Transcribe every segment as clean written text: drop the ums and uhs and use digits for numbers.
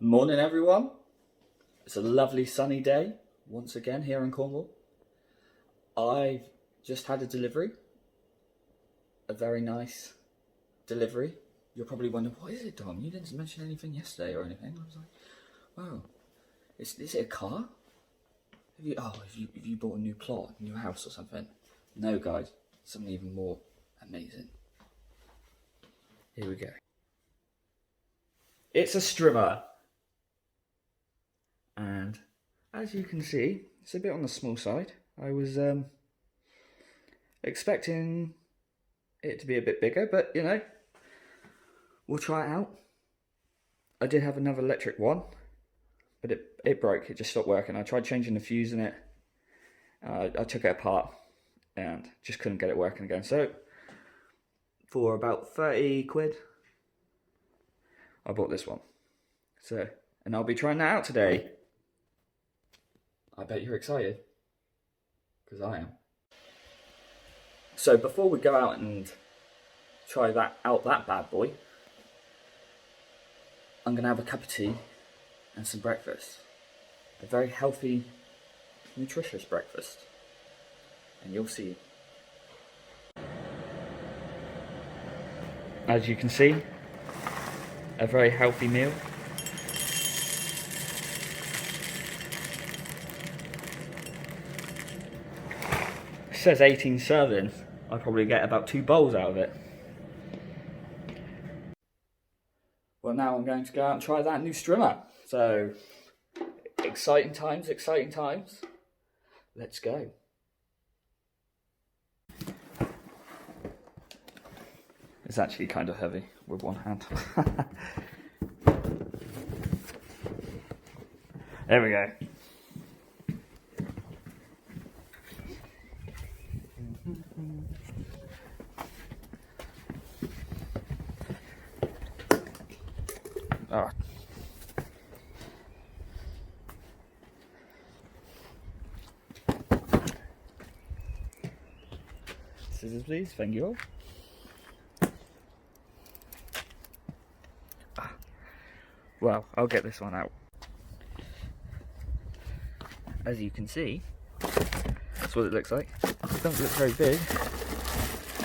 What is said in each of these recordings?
Morning everyone. It's a lovely sunny day once again here in Cornwall. I've just had a delivery. A very nice delivery. You're probably wondering, what is it, Dom? You didn't mention anything yesterday or anything. I was like, wow, is it a car? Have you bought a new plot, a new house or something? No guys, something even more amazing. Here we go. It's a strimmer. And as you can see, it's a bit on the small side. I was expecting it to be a bit bigger, but you know, we'll try it out. I did have another electric one, but it broke. It just stopped working. I tried changing the fuse in it. I took it apart and just couldn't get it working again. So for about 30 quid, I bought this one. And I'll be trying that out today. I bet you're excited, because I am. So before we go out and try that bad boy, I'm going to have a cup of tea and some breakfast. A very healthy, nutritious breakfast. And you'll see. As you can see, a very healthy meal. It says 18 servings. I'll probably get about 2 bowls out of it. Well, now I'm going to go out and try that new strimmer. So, exciting times, exciting times. Let's go. It's actually kind of heavy with one hand. There we go. Oh. Scissors please, thank you. Well, I'll get this one out. As you can see, that's what it looks like. It doesn't look very big.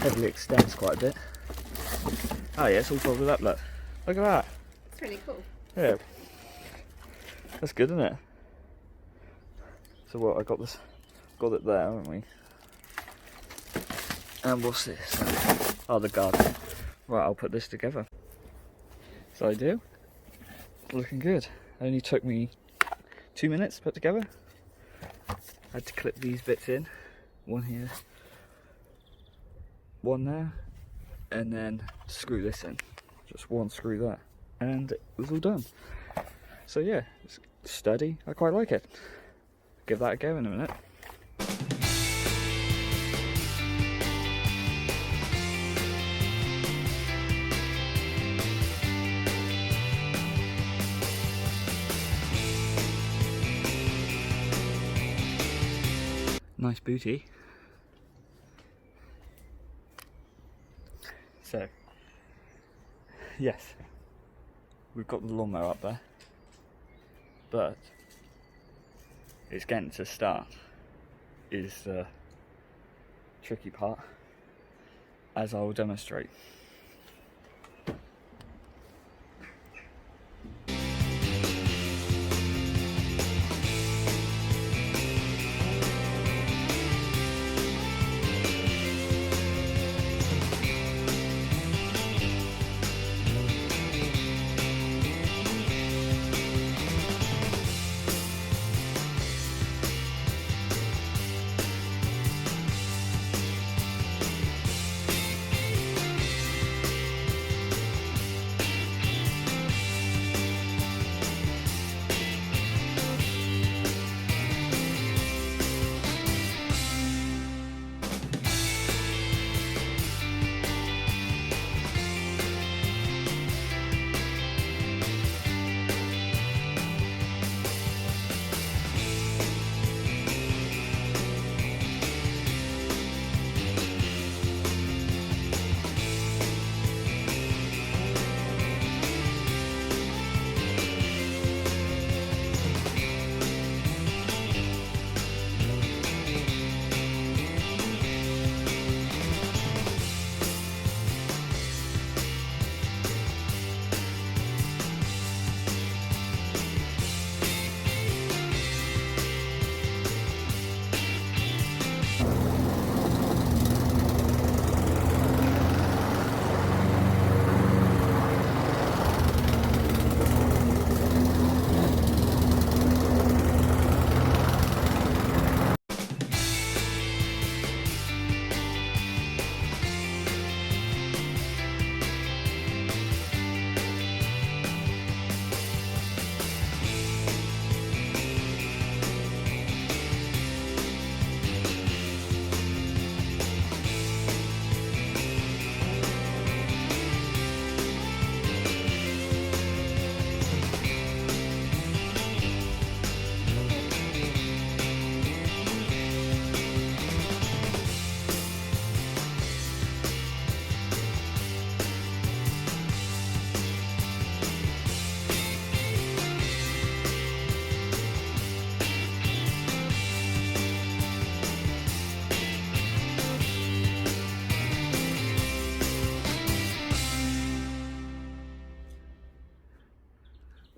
Heavily extends quite a bit. Oh yeah, it's all folded up, look. Look at that. It's really cool. Yeah. That's good, isn't it? So what, got it there, haven't we? And what's this? Oh, the garden. Right, I'll put this together. So I do. Looking good. It only took me 2 minutes to put together. I had to clip these bits in. One here, one there, and then screw this in. Just one screw there. And it was all done. So yeah, it's sturdy. I quite like it. Give that a go in a minute. Nice booty. So, yes, we've got the lawnmower up there, but it's getting to start is the tricky part, as I will demonstrate.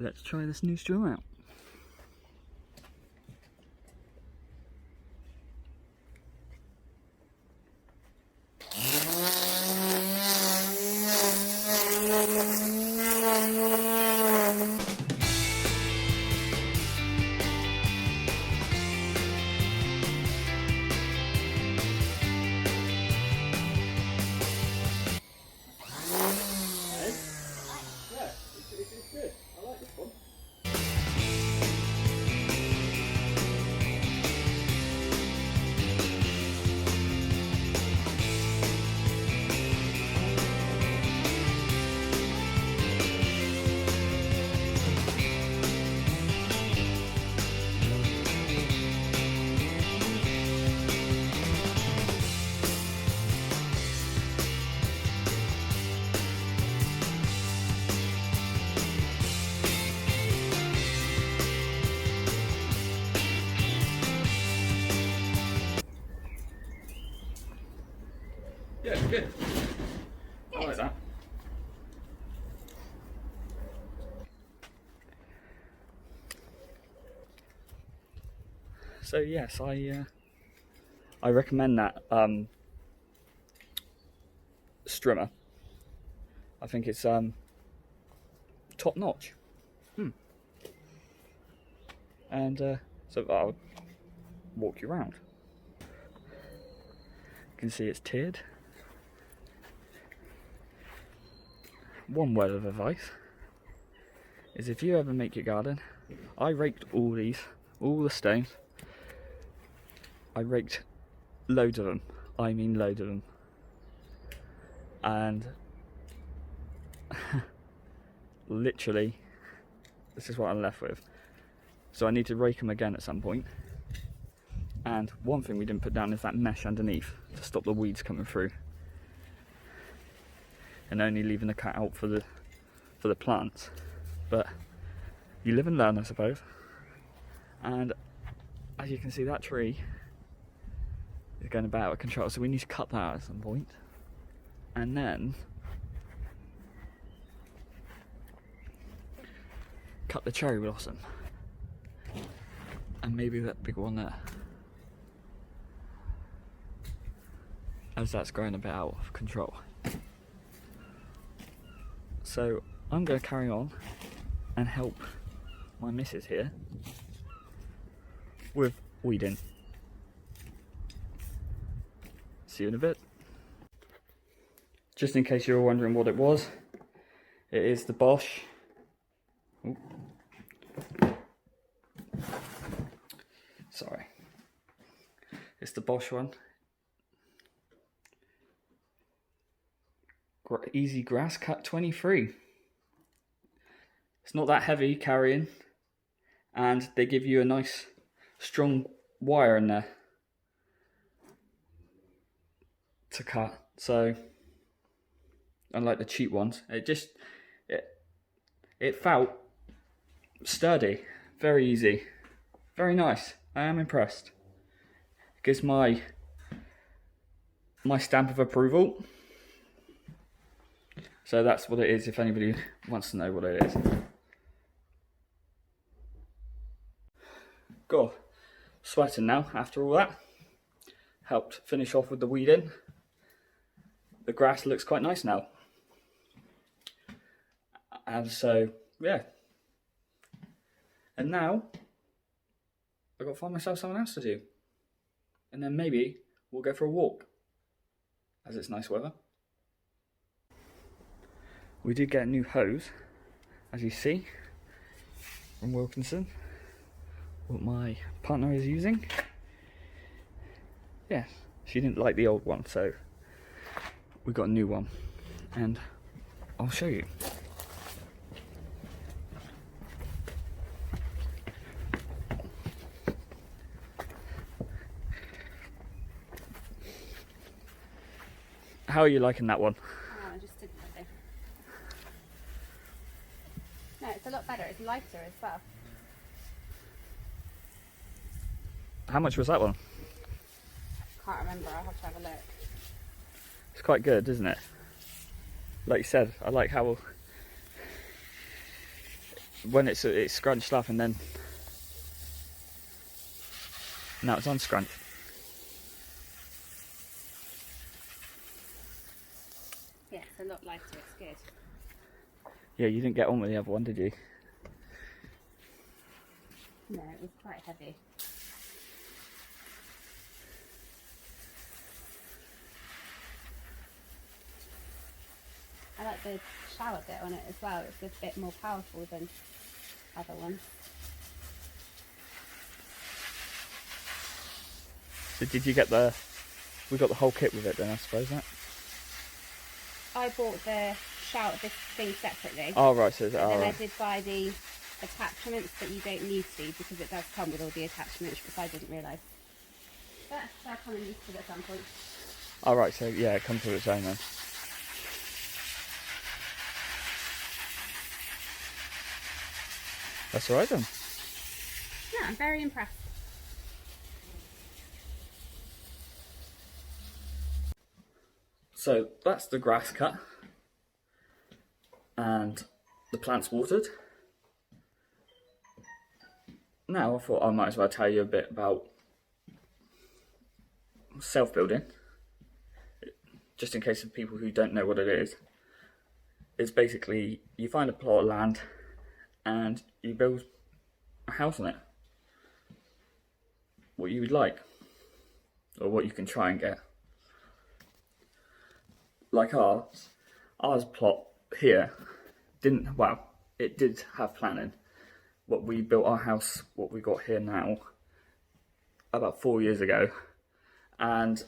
let's try this new strimmer out. Yeah, it's good. I like that. So yes, I recommend that strimmer. I think it's top notch. And so I'll walk you around. You can see it's tiered. One word of advice is if you ever make your garden, I raked all the stones. I raked loads of them. I mean loads of them. And literally, this is what I'm left with. So I need to rake them again at some point. And one thing we didn't put down is that mesh underneath to stop the weeds coming through. And only leaving the cut out for the plants. But you live and learn, I suppose. And as you can see, that tree is going a bit out of control, so we need to cut that out at some point. And then cut the cherry blossom. And maybe that big one there. As that's growing a bit out of control. So I'm going to carry on and help my missus here with weeding. See you in a bit. Just in case you were wondering what it was, it is the Bosch. Ooh. Sorry. It's the Bosch one. Easy Grass Cut 23. It's not that heavy carrying, and they give you a nice strong wire in there to cut. So unlike the cheap ones, it felt sturdy, very easy, very nice. I am impressed. It gives my stamp of approval. So that's what it is, if anybody wants to know what it is. God, sweating now after all that. Helped finish off with the weeding. The grass looks quite nice now. And so, yeah. And now, I've got to find myself something else to do. And then maybe we'll go for a walk, as it's nice weather. We did get a new hose, as you see, from Wilkinson, what my partner is using. Yeah, she didn't like the old one, so we got a new one, and I'll show you. How are you liking that one? Oh, I just didn't like it. No, it's a lot better. It's lighter as well. How much was that one? Can't remember. I'll have to have a look. It's quite good, isn't it? Like you said, I like how when it's scrunched up and then now it's unscrunched. Yeah, it's a lot lighter, it's good. Yeah, you didn't get on with the other one, did you? No, it was quite heavy. I like the shower bit on it as well. It's a bit more powerful than other ones. So did you get we got the whole kit with it then, I suppose, that? I bought the shower, this thing separately. Oh, right, so And then I right. did buy the attachments that you don't need to, because it does come with all the attachments, which I didn't realise. But they'll come in useful at some point. Oh, right, so yeah, it comes with its own then. That's alright then. Yeah, I'm very impressed. So that's the grass cut and the plants watered. Now I thought I might as well tell you a bit about self-building, just in case of people who don't know what it is. It's basically you find a plot of land and you build a house on it. What you would like, or what you can try and get. Like ours plot here it did have planning. What we built our house, what we got here now, about 4 years ago. And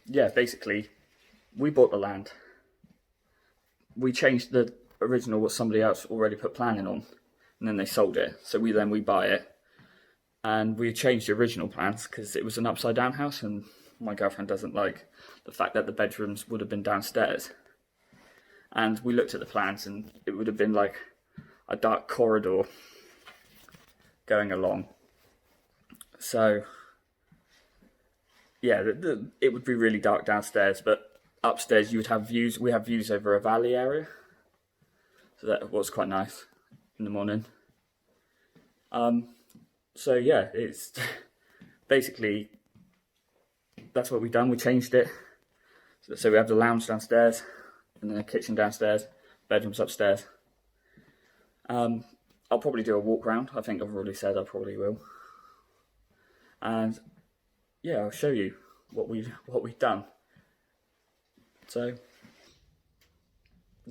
yeah, basically, we bought the land. We changed the original, what somebody else already put planning on, and then they sold it. So we buy it. And we changed the original plans because it was an upside down house, and my girlfriend doesn't like the fact that the bedrooms would have been downstairs. And we looked at the plans and it would have been like a dark corridor going along. So yeah, it would be really dark downstairs, but upstairs you would have views. We have views over a valley area, so that was quite nice in the morning. So yeah, it's basically that's what we've done. We changed it, so we have the lounge downstairs and then a kitchen downstairs, bedrooms upstairs. I'll probably do a walk round. I think I've already said I probably will. And yeah, I'll show you what we've done. So,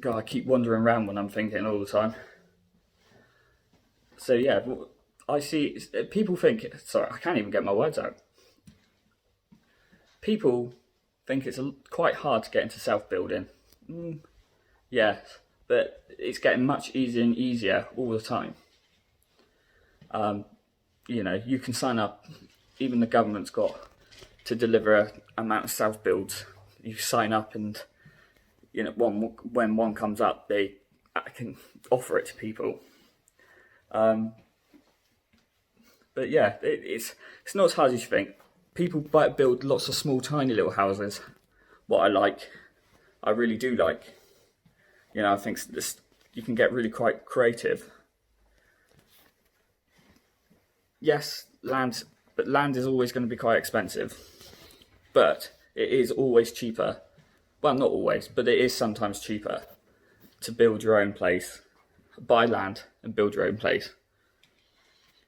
God, I keep wandering around when I'm thinking all the time. So yeah, I see people think. Sorry, I can't even get my words out. People think it's quite hard to get into self-building. Yes, but it's getting much easier and easier all the time. You know, you can sign up. Even the government's got to deliver an amount of self-builds. You sign up, and you know, when one comes up, they can offer it to people. But yeah, it's not as hard as you think. People build lots of small, tiny little houses. What I really do like. You know, I think you can get really quite creative. Yes, land is always going to be quite expensive. But it is always cheaper. Well, not always, but it is sometimes cheaper to build your own place, buy land and build your own place.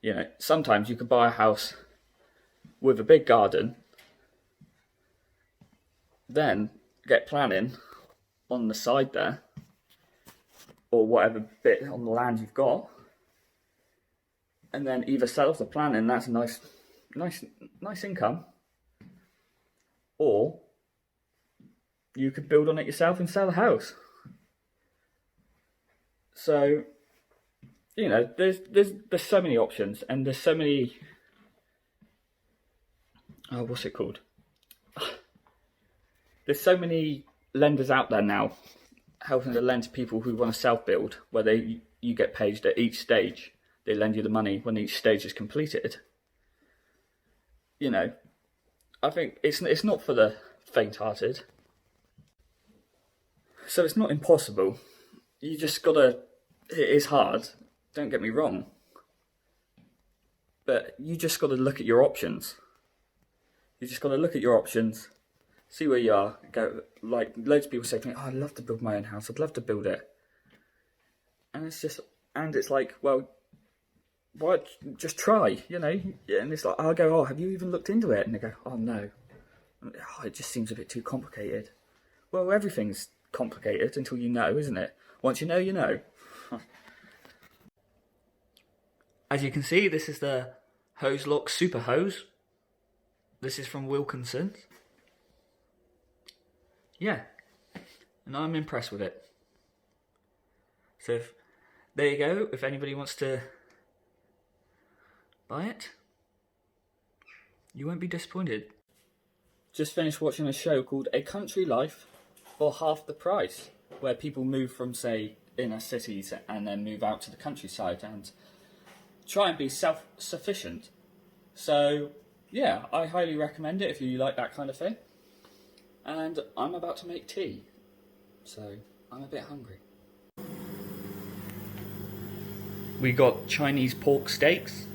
You know, sometimes you could buy a house with a big garden, then get planning on the side there, or whatever bit on the land you've got, and then either sell off the planning, that's a nice income, or you could build on it yourself and sell the house. So, you know, there's so many options, and there's so many. Oh, what's it called? There's so many lenders out there now helping to lend to people who want to self-build, where you get paid at each stage. They lend you the money when each stage is completed. You know, I think it's not for the faint-hearted. So it's not impossible. You just gotta it is hard, don't get me wrong. But you just got to look at your options. You just got to look at your options, see where you are. Go, like loads of people say to me, "Oh, I'd love to build my own house. I'd love to build it." And it's like, well, why? Just try, you know. And it's like, I'll go, "Oh, have you even looked into it?" And they go, "Oh no, oh, it just seems a bit too complicated." Well, everything's complicated until you know, isn't it? Once you know, you know. As you can see, this is the Hose Lock Super Hose. This is from Wilkinson's. Yeah, and I'm impressed with it. So there you go, if anybody wants to buy it, you won't be disappointed. Just finished watching a show called A Country Life for Half the Price, where people move from, say, inner cities and then move out to the countryside and try and be self-sufficient. So yeah, I highly recommend it if you like that kind of thing. And I'm about to make tea, so I'm a bit hungry. We got Chinese pork steaks,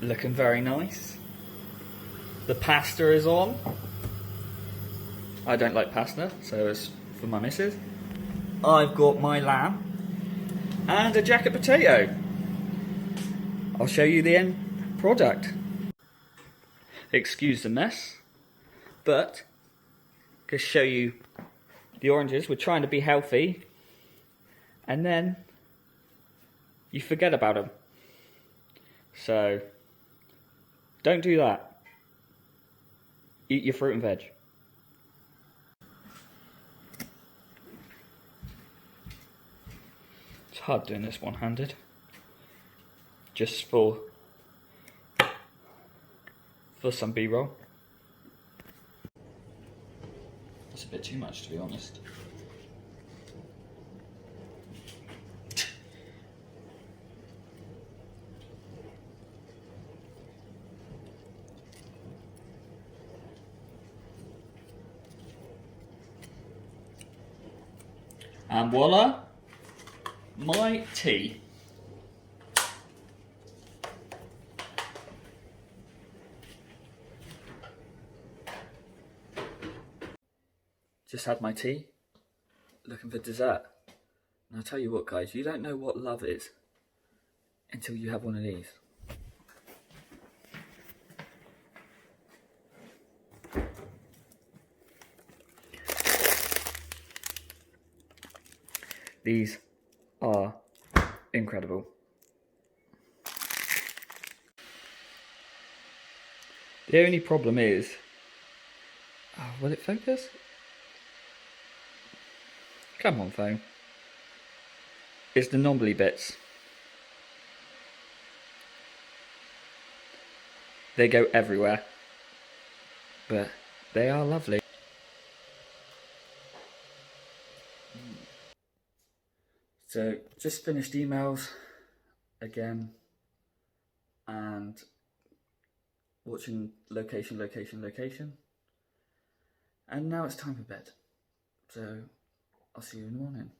looking very nice. The pasta is on. I don't like pasta, so it's for my missus. I've got my lamb and a jacket potato. I'll show you the end product. Excuse the mess, but just show you the oranges. We're trying to be healthy, and then you forget about them. So don't do that. Eat your fruit and veg. It's hard doing this one-handed. Just for some B-roll. That's a bit too much, to be honest. And voila, my tea. Just had my tea, looking for dessert. And I'll tell you what, guys, you don't know what love is until you have one of these. These are incredible. The only problem is, will it focus? Come on, phone. It's the knobbly bits. They go everywhere, but they are lovely. So just finished emails again and watching location. And now it's time for bed. So I'll see you in the morning.